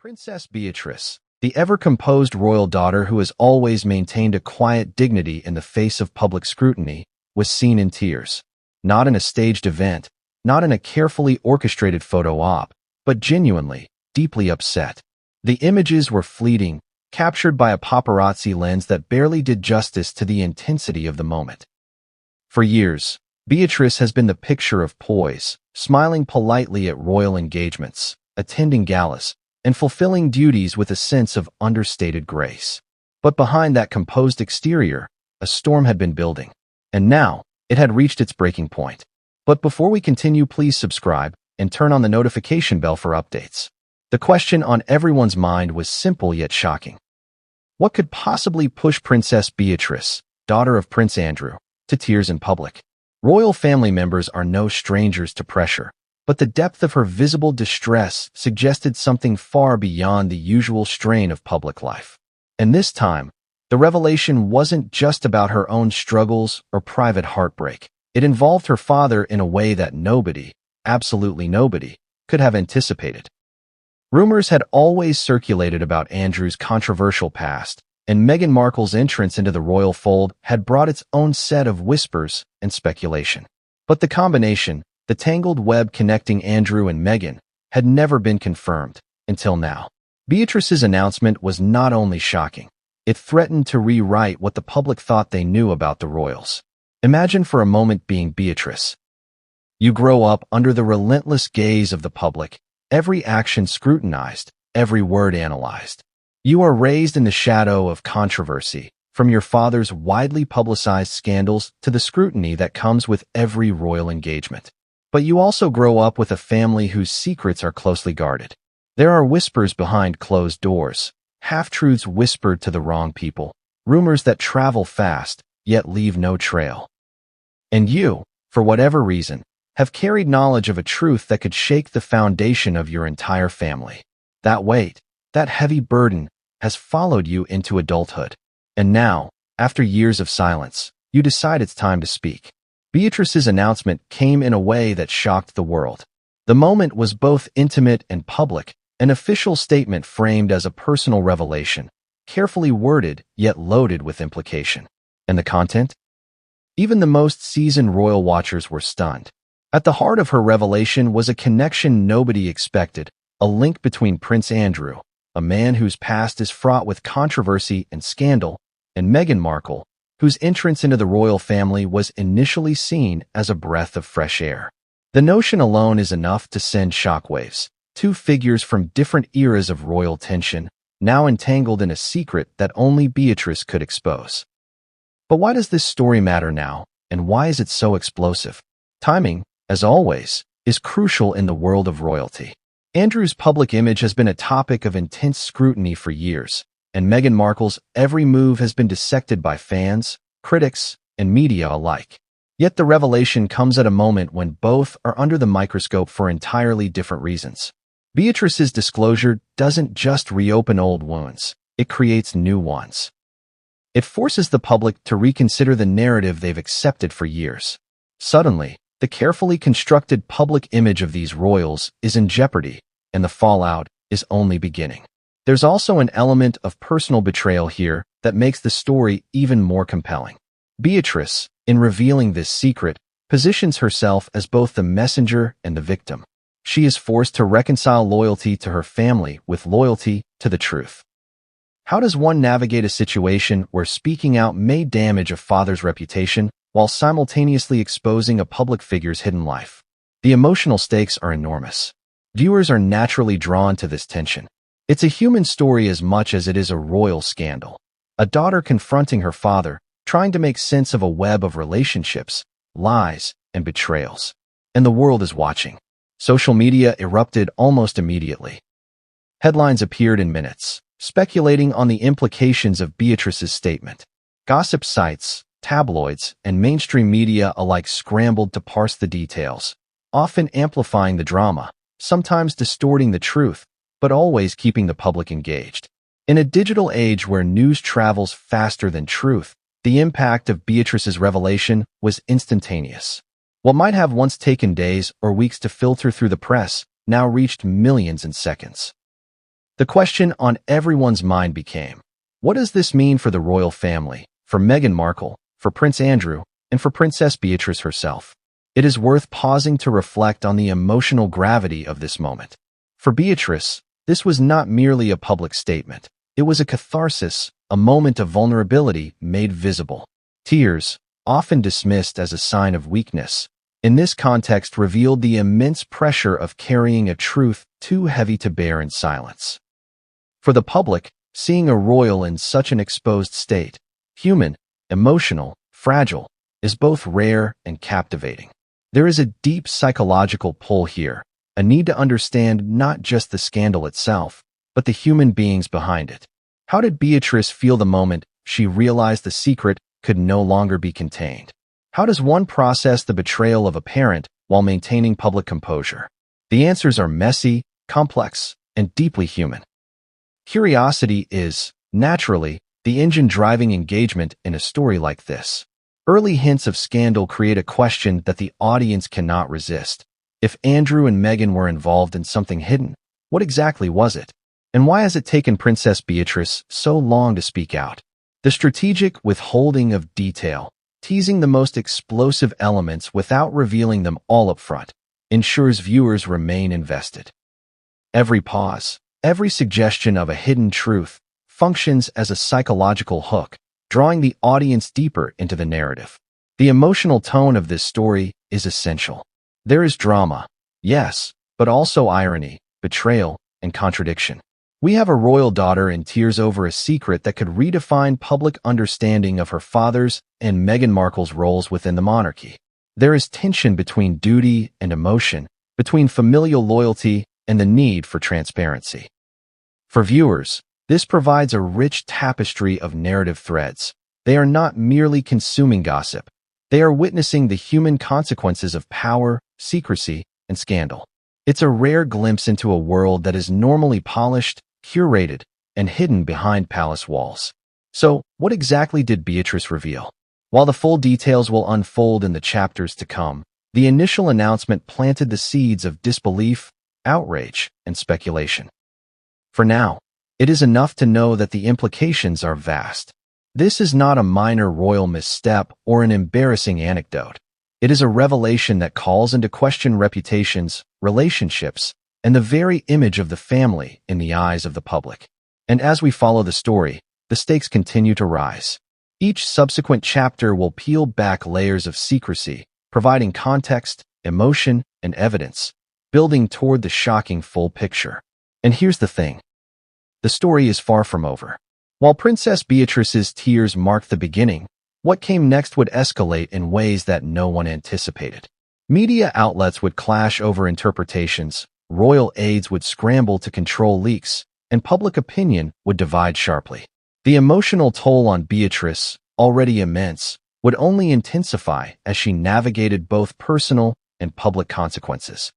Princess Beatrice, the ever-composed royal daughter who has always maintained a quiet dignity in the face of public scrutiny, was seen in tears. Not in a staged event, not in a carefully orchestrated photo op, but genuinely, deeply upset. The images were fleeting, captured by a paparazzi lens that barely did justice to the intensity of the moment. For years, Beatrice has been the picture of poise, smiling politely at royal engagements, attending galas, and fulfilling duties with a sense of understated grace. But behind that composed exterior, a storm had been building, and now it had reached its breaking point. But before we continue, please subscribe and turn on the notification bell for updates. The question on everyone's mind was simple yet shocking. What could possibly push Princess Beatrice, daughter of Prince Andrew, to tears in public? Royal family members are no strangers to pressure, but the depth of her visible distress suggested something far beyond the usual strain of public life. And this time, the revelation wasn't just about her own struggles or private heartbreak. It involved her father in a way that nobody, absolutely nobody, could have anticipated. Rumors had always circulated about Andrew's controversial past, and Meghan Markle's entrance into the royal fold had brought its own set of whispers and speculation. But the combination, the tangled web connecting Andrew and Meghan, had never been confirmed, until now. Beatrice's announcement was not only shocking, it threatened to rewrite what the public thought they knew about the royals. Imagine for a moment being Beatrice. You grow up under the relentless gaze of the public, every action scrutinized, every word analyzed. You are raised in the shadow of controversy, from your father's widely publicized scandals to the scrutiny that comes with every royal engagement. But you also grow up with a family whose secrets are closely guarded. There are whispers behind closed doors, half-truths whispered to the wrong people, rumors that travel fast, yet leave no trail. And you, for whatever reason, have carried knowledge of a truth that could shake the foundation of your entire family. That weight, that heavy burden, has followed you into adulthood. And now, after years of silence, you decide it's time to speak. Beatrice's announcement came in a way that shocked the world. The moment was both intimate and public, an official statement framed as a personal revelation, carefully worded yet loaded with implication. And the content? Even the most seasoned royal watchers were stunned. At the heart of her revelation was a connection nobody expected, a link between Prince Andrew, a man whose past is fraught with controversy and scandal, and Meghan Markle, whose entrance into the royal family was initially seen as a breath of fresh air. The notion alone is enough to send shockwaves. Two figures from different eras of royal tension, now entangled in a secret that only Beatrice could expose. But why does this story matter now, and why is it so explosive? Timing, as always, is crucial in the world of royalty. Andrew's public image has been a topic of intense scrutiny for years, and Meghan Markle's every move has been dissected by fans, critics, and media alike. Yet the revelation comes at a moment when both are under the microscope for entirely different reasons. Beatrice's disclosure doesn't just reopen old wounds, it creates new ones. It forces the public to reconsider the narrative they've accepted for years. Suddenly, the carefully constructed public image of these royals is in jeopardy, and the fallout is only beginning. There's also an element of personal betrayal here that makes the story even more compelling. Beatrice, in revealing this secret, positions herself as both the messenger and the victim. She is forced to reconcile loyalty to her family with loyalty to the truth. How does one navigate a situation where speaking out may damage a father's reputation while simultaneously exposing a public figure's hidden life? The emotional stakes are enormous. Viewers are naturally drawn to this tension. It's a human story as much as it is a royal scandal. A daughter confronting her father, trying to make sense of a web of relationships, lies, and betrayals. And the world is watching. Social media erupted almost immediately. Headlines appeared in minutes, speculating on the implications of Beatrice's statement. Gossip sites, tabloids, and mainstream media alike scrambled to parse the details, often amplifying the drama, sometimes distorting the truth, but always keeping the public engaged. In a digital age where news travels faster than truth, the impact of Beatrice's revelation was instantaneous. What might have once taken days or weeks to filter through the press now reached millions in seconds. The question on everyone's mind became, what does this mean for the royal family, for Meghan Markle, for Prince Andrew, and for Princess Beatrice herself? It is worth pausing to reflect on the emotional gravity of this moment. For Beatrice, this was not merely a public statement. It was a catharsis, a moment of vulnerability made visible. Tears, often dismissed as a sign of weakness, in this context revealed the immense pressure of carrying a truth too heavy to bear in silence. For the public, seeing a royal in such an exposed state, human, emotional, fragile, is both rare and captivating. There is a deep psychological pull here, a need to understand not just the scandal itself, but the human beings behind it. How did Beatrice feel the moment she realized the secret could no longer be contained? How does one process the betrayal of a parent while maintaining public composure? The answers are messy, complex, and deeply human. Curiosity is, naturally, the engine driving engagement in a story like this. Early hints of scandal create a question that the audience cannot resist. If Andrew and Meghan were involved in something hidden, what exactly was it? And why has it taken Princess Beatrice so long to speak out? The strategic withholding of detail, teasing the most explosive elements without revealing them all up front, ensures viewers remain invested. Every pause, every suggestion of a hidden truth, functions as a psychological hook, drawing the audience deeper into the narrative. The emotional tone of this story is essential. There is drama, yes, but also irony, betrayal, and contradiction. We have a royal daughter in tears over a secret that could redefine public understanding of her father's and Meghan Markle's roles within the monarchy. There is tension between duty and emotion, between familial loyalty and the need for transparency. For viewers, this provides a rich tapestry of narrative threads. They are not merely consuming gossip. They are witnessing the human consequences of power, secrecy, and scandal. It's a rare glimpse into a world that is normally polished, curated, and hidden behind palace walls. So, what exactly did Beatrice reveal? While the full details will unfold in the chapters to come, the initial announcement planted the seeds of disbelief, outrage, and speculation. For now, it is enough to know that the implications are vast. This is not a minor royal misstep or an embarrassing anecdote. It is a revelation that calls into question reputations, relationships, and the very image of the family in the eyes of the public. And as we follow the story, the stakes continue to rise. Each subsequent chapter will peel back layers of secrecy, providing context, emotion, and evidence, building toward the shocking full picture. And here's the thing. The story is far from over. While Princess Beatrice's tears marked the beginning, what came next would escalate in ways that no one anticipated. Media outlets would clash over interpretations, royal aides would scramble to control leaks, and public opinion would divide sharply. The emotional toll on Beatrice, already immense, would only intensify as she navigated both personal and public consequences.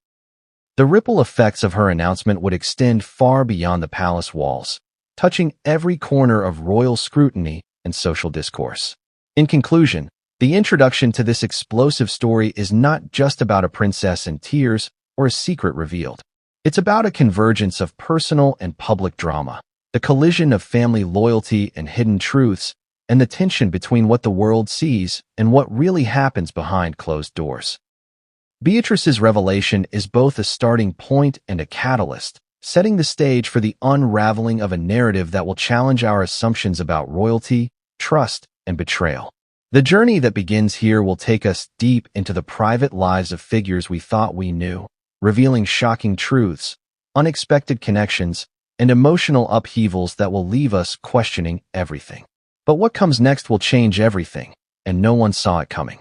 The ripple effects of her announcement would extend far beyond the palace walls, touching every corner of royal scrutiny and social discourse. In conclusion, the introduction to this explosive story is not just about a princess in tears or a secret revealed. It's about a convergence of personal and public drama, the collision of family loyalty and hidden truths, and the tension between what the world sees and what really happens behind closed doors. Beatrice's revelation is both a starting point and a catalyst, setting the stage for the unraveling of a narrative that will challenge our assumptions about royalty, trust, and betrayal. The journey that begins here will take us deep into the private lives of figures we thought we knew, revealing shocking truths, unexpected connections, and emotional upheavals that will leave us questioning everything. But what comes next will change everything, and no one saw it coming.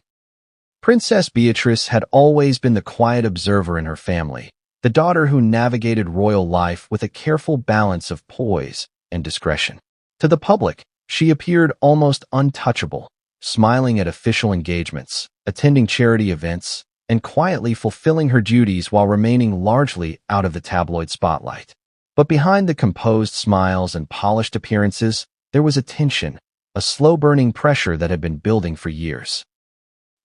Princess Beatrice had always been the quiet observer in her family, the daughter who navigated royal life with a careful balance of poise and discretion. To the public, she appeared almost untouchable, smiling at official engagements, attending charity events, and quietly fulfilling her duties while remaining largely out of the tabloid spotlight. But behind the composed smiles and polished appearances, there was a tension, a slow-burning pressure that had been building for years.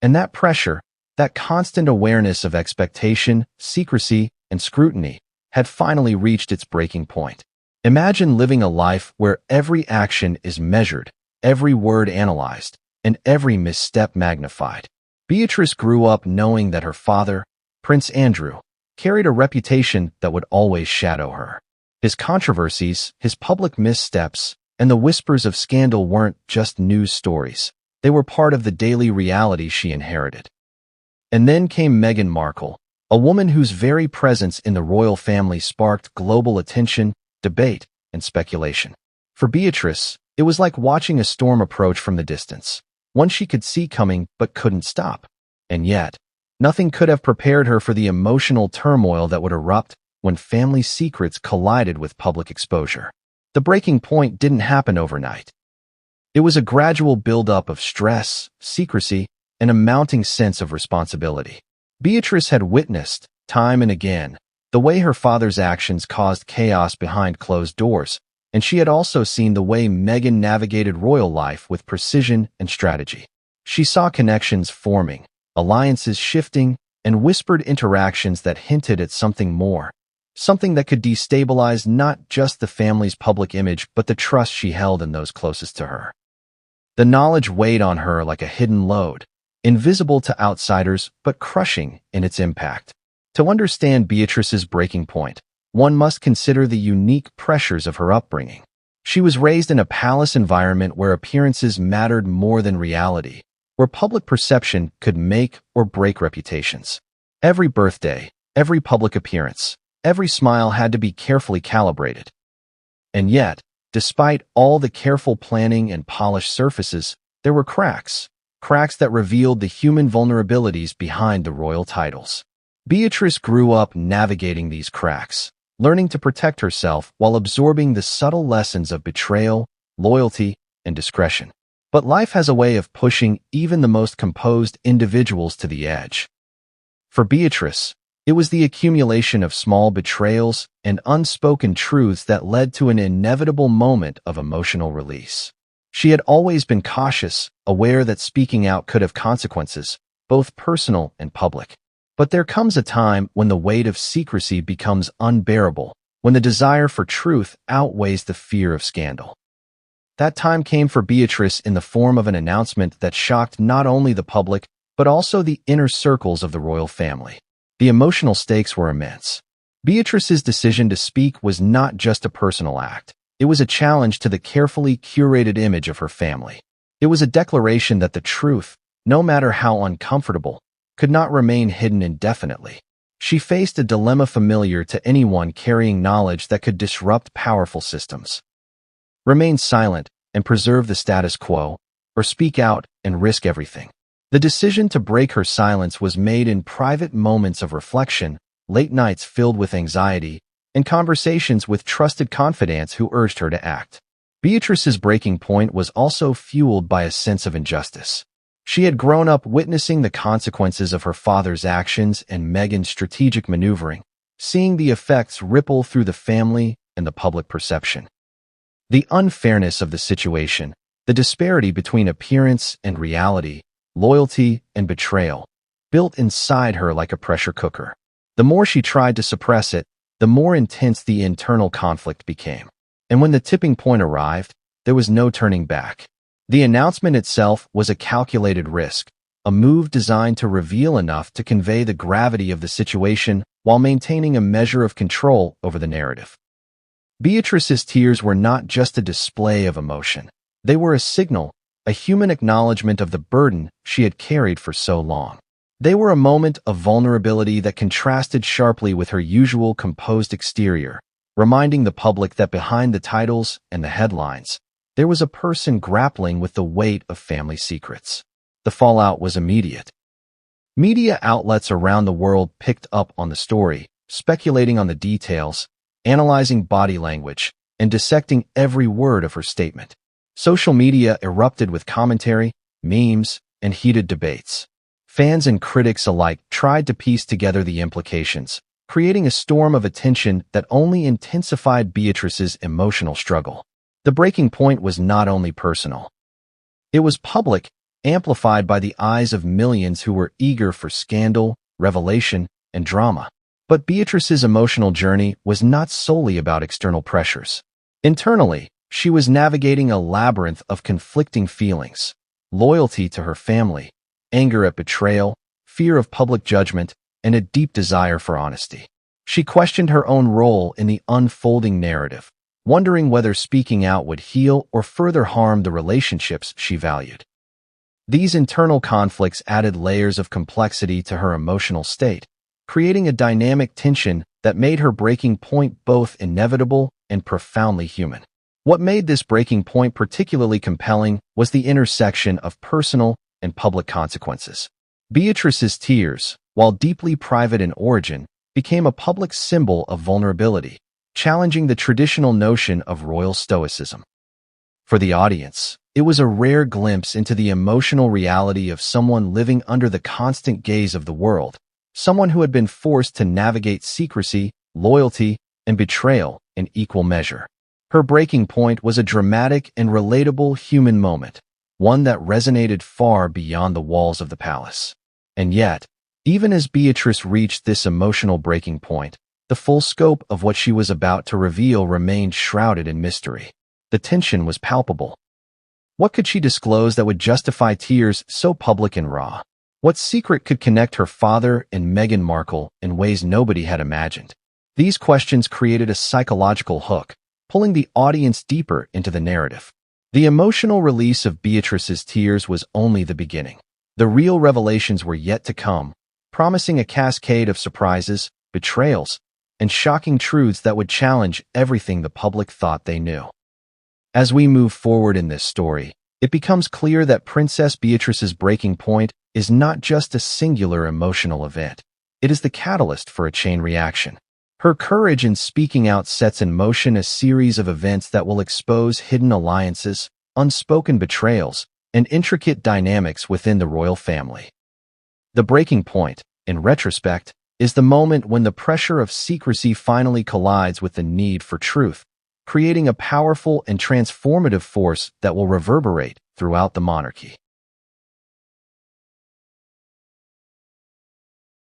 And that pressure, that constant awareness of expectation, secrecy, and scrutiny, had finally reached its breaking point. Imagine living a life where every action is measured, every word analyzed, and every misstep magnified. Beatrice grew up knowing that her father, Prince Andrew, carried a reputation that would always shadow her. His controversies, his public missteps, and the whispers of scandal weren't just news stories. They were part of the daily reality she inherited. And then came Meghan Markle, a woman whose very presence in the royal family sparked global attention, debate, and speculation. For Beatrice, it was like watching a storm approach from the distance, one she could see coming but couldn't stop. And yet, nothing could have prepared her for the emotional turmoil that would erupt when family secrets collided with public exposure. The breaking point didn't happen overnight. It was a gradual buildup of stress, secrecy, and a mounting sense of responsibility. Beatrice had witnessed, time and again, the way her father's actions caused chaos behind closed doors, and she had also seen the way Meghan navigated royal life with precision and strategy. She saw connections forming, alliances shifting, and whispered interactions that hinted at something more, something that could destabilize not just the family's public image but the trust she held in those closest to her. The knowledge weighed on her like a hidden load, invisible to outsiders but crushing in its impact. To understand Beatrice's breaking point, one must consider the unique pressures of her upbringing. She was raised in a palace environment where appearances mattered more than reality, where public perception could make or break reputations. Every birthday, every public appearance, every smile had to be carefully calibrated. And yet, despite all the careful planning and polished surfaces, there were cracks that revealed the human vulnerabilities behind the royal titles. Beatrice grew up navigating these cracks, learning to protect herself while absorbing the subtle lessons of betrayal, loyalty, and discretion. But life has a way of pushing even the most composed individuals to the edge. For Beatrice, it was the accumulation of small betrayals and unspoken truths that led to an inevitable moment of emotional release. She had always been cautious, aware that speaking out could have consequences, both personal and public. But there comes a time when the weight of secrecy becomes unbearable, when the desire for truth outweighs the fear of scandal. That time came for Beatrice in the form of an announcement that shocked not only the public, but also the inner circles of the royal family. The emotional stakes were immense. Beatrice's decision to speak was not just a personal act. It was a challenge to the carefully curated image of her family. It was a declaration that the truth, no matter how uncomfortable, could not remain hidden indefinitely. She faced a dilemma familiar to anyone carrying knowledge that could disrupt powerful systems. Remain silent and preserve the status quo, or speak out and risk everything. The decision to break her silence was made in private moments of reflection, late nights filled with anxiety, and conversations with trusted confidants who urged her to act. Beatrice's breaking point was also fueled by a sense of injustice. She had grown up witnessing the consequences of her father's actions and Meghan's strategic maneuvering, seeing the effects ripple through the family and the public perception. The unfairness of the situation, the disparity between appearance and reality, loyalty and betrayal, built inside her like a pressure cooker. The more she tried to suppress it, the more intense the internal conflict became. And when the tipping point arrived, there was no turning back. The announcement itself was a calculated risk, a move designed to reveal enough to convey the gravity of the situation while maintaining a measure of control over the narrative. Beatrice's tears were not just a display of emotion. They were a signal, a human acknowledgement of the burden she had carried for so long. They were a moment of vulnerability that contrasted sharply with her usual composed exterior, reminding the public that behind the titles and the headlines, there was a person grappling with the weight of family secrets. The fallout was immediate. Media outlets around the world picked up on the story, speculating on the details, analyzing body language, and dissecting every word of her statement. Social media erupted with commentary, memes, and heated debates. Fans and critics alike tried to piece together the implications, creating a storm of attention that only intensified Beatrice's emotional struggle. The breaking point was not only personal. It was public, amplified by the eyes of millions who were eager for scandal, revelation, and drama. But Beatrice's emotional journey was not solely about external pressures. Internally, she was navigating a labyrinth of conflicting feelings: loyalty to her family, anger at betrayal, fear of public judgment, and a deep desire for honesty. She questioned her own role in the unfolding narrative, wondering whether speaking out would heal or further harm the relationships she valued. These internal conflicts added layers of complexity to her emotional state, creating a dynamic tension that made her breaking point both inevitable and profoundly human. What made this breaking point particularly compelling was the intersection of personal and public consequences. Beatrice's tears, while deeply private in origin, became a public symbol of vulnerability, challenging the traditional notion of royal stoicism. For the audience, it was a rare glimpse into the emotional reality of someone living under the constant gaze of the world, someone who had been forced to navigate secrecy, loyalty, and betrayal in equal measure. Her breaking point was a dramatic and relatable human moment, one that resonated far beyond the walls of the palace. And yet, even as Beatrice reached this emotional breaking point, the full scope of what she was about to reveal remained shrouded in mystery. The tension was palpable. What could she disclose that would justify tears so public and raw? What secret could connect her father and Meghan Markle in ways nobody had imagined? These questions created a psychological hook, pulling the audience deeper into the narrative. The emotional release of Beatrice's tears was only the beginning. The real revelations were yet to come, promising a cascade of surprises, betrayals, and shocking truths that would challenge everything the public thought they knew. As we move forward in this story, it becomes clear that Princess Beatrice's breaking point is not just a singular emotional event. It is the catalyst for a chain reaction. Her courage in speaking out sets in motion a series of events that will expose hidden alliances, unspoken betrayals, and intricate dynamics within the royal family. The breaking point, in retrospect, is the moment when the pressure of secrecy finally collides with the need for truth, creating a powerful and transformative force that will reverberate throughout the monarchy.